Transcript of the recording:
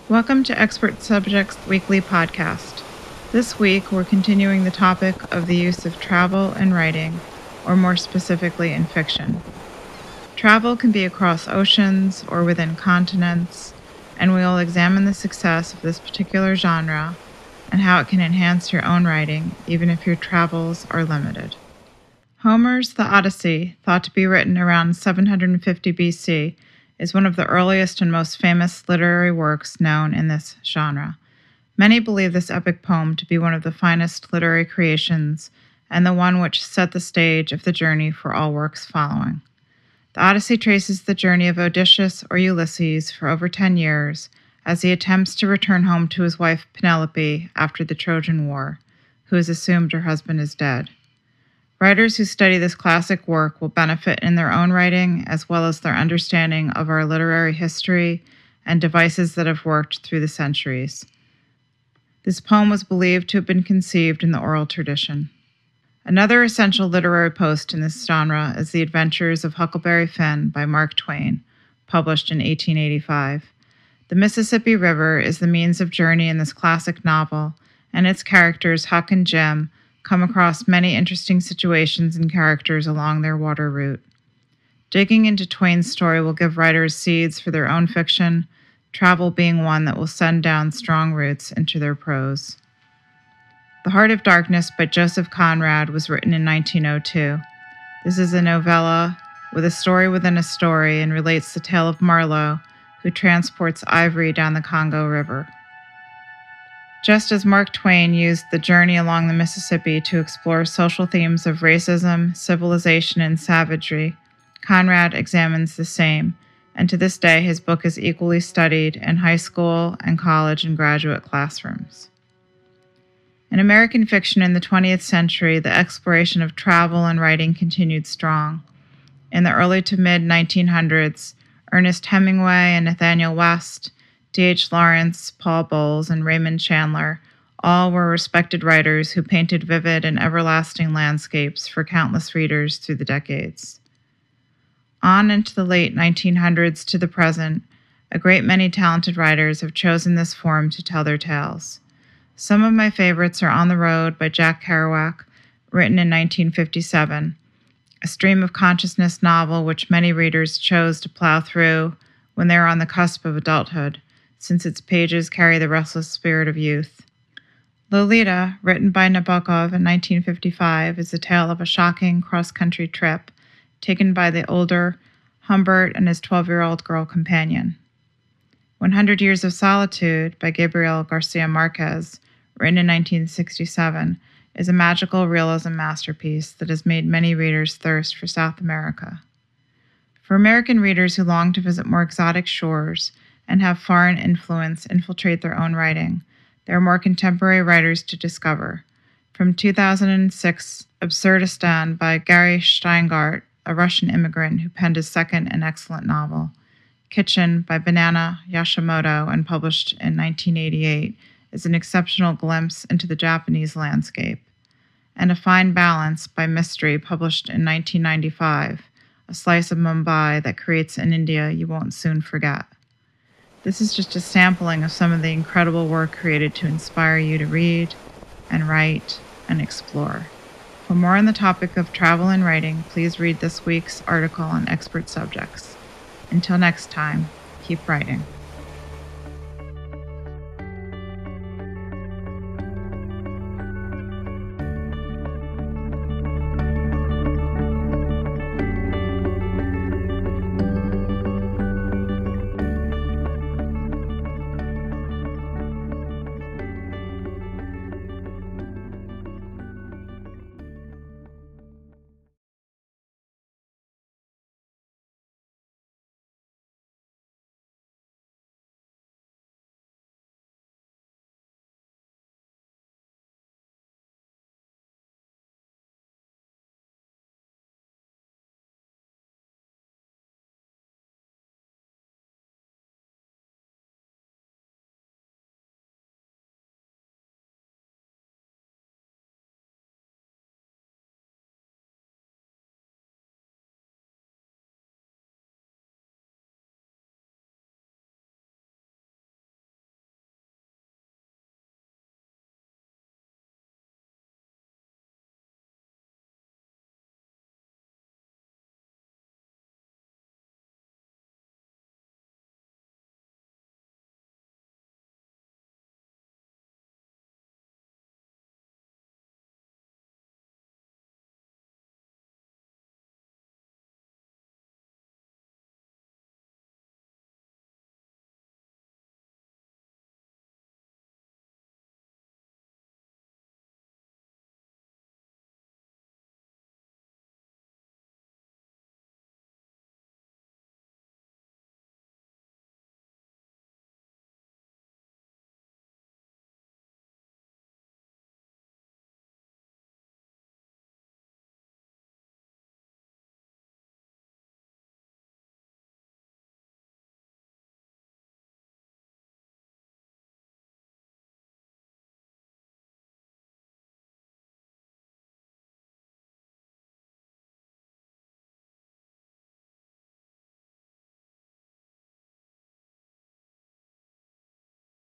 Welcome to Expert Subjects Weekly Podcast. This week, we're continuing the topic of the use of travel in writing, or more specifically in fiction. Travel can be across oceans or within continents, and we will examine the success of this particular genre and how it can enhance your own writing, even if your travels are limited. Homer's The Odyssey, thought to be written around 750 BC, is one of the earliest and most famous literary works known in this genre. Many believe this epic poem to be one of the finest literary creations and the one which set the stage of the journey for all works following. The Odyssey traces the journey of Odysseus or Ulysses for over 10 years as he attempts to return home to his wife Penelope after the Trojan War, who has assumed her husband is dead. Writers who study this classic work will benefit in their own writing as well as their understanding of our literary history and devices that have worked through the centuries. This poem was believed to have been conceived in the oral tradition. Another essential literary post in this genre is The Adventures of Huckleberry Finn by Mark Twain, published in 1885. The Mississippi River is the means of journey in this classic novel, and its characters, Huck and Jim, come across many interesting situations and characters along their water route. Digging into Twain's story will give writers seeds for their own fiction, travel being one that will send down strong roots into their prose. The Heart of Darkness by Joseph Conrad was written in 1902. This is a novella with a story within a story and relates the tale of Marlowe, who transports ivory down the Congo River. Just as Mark Twain used the journey along the Mississippi to explore social themes of racism, civilization, and savagery, Conrad examines the same, and to this day his book is equally studied in high school and college and graduate classrooms. In American fiction in the 20th century, the exploration of travel and writing continued strong. In the early to mid-1900s, Ernest Hemingway and Nathaniel West, D.H. Lawrence, Paul Bowles, and Raymond Chandler all were respected writers who painted vivid and everlasting landscapes for countless readers through the decades. On into the late 1900s to the present, a great many talented writers have chosen this form to tell their tales. Some of my favorites are On the Road by Jack Kerouac, written in 1957, a stream of consciousness novel which many readers chose to plow through when they were on the cusp of adulthood, since its pages carry the restless spirit of youth. Lolita, written by Nabokov in 1955, is a tale of a shocking cross-country trip taken by the older Humbert and his 12-year-old girl companion. 100 Years of Solitude by Gabriel Garcia Marquez, written in 1967, is a magical realism masterpiece that has made many readers thirst for South America. For American readers who long to visit more exotic shores and have foreign influence infiltrate their own writing, there are more contemporary writers to discover. From 2006, Absurdistan by Gary Steingart, a Russian immigrant who penned his second and excellent novel. Kitchen by Banana Yashimoto and published in 1988 is an exceptional glimpse into the Japanese landscape. And A Fine Balance by Mystery, published in 1995, a slice of Mumbai that creates an India you won't soon forget. This is just a sampling of some of the incredible work created to inspire you to read and write and explore. For more on the topic of travel and writing, please read this week's article on expert subjects. Until next time, keep writing.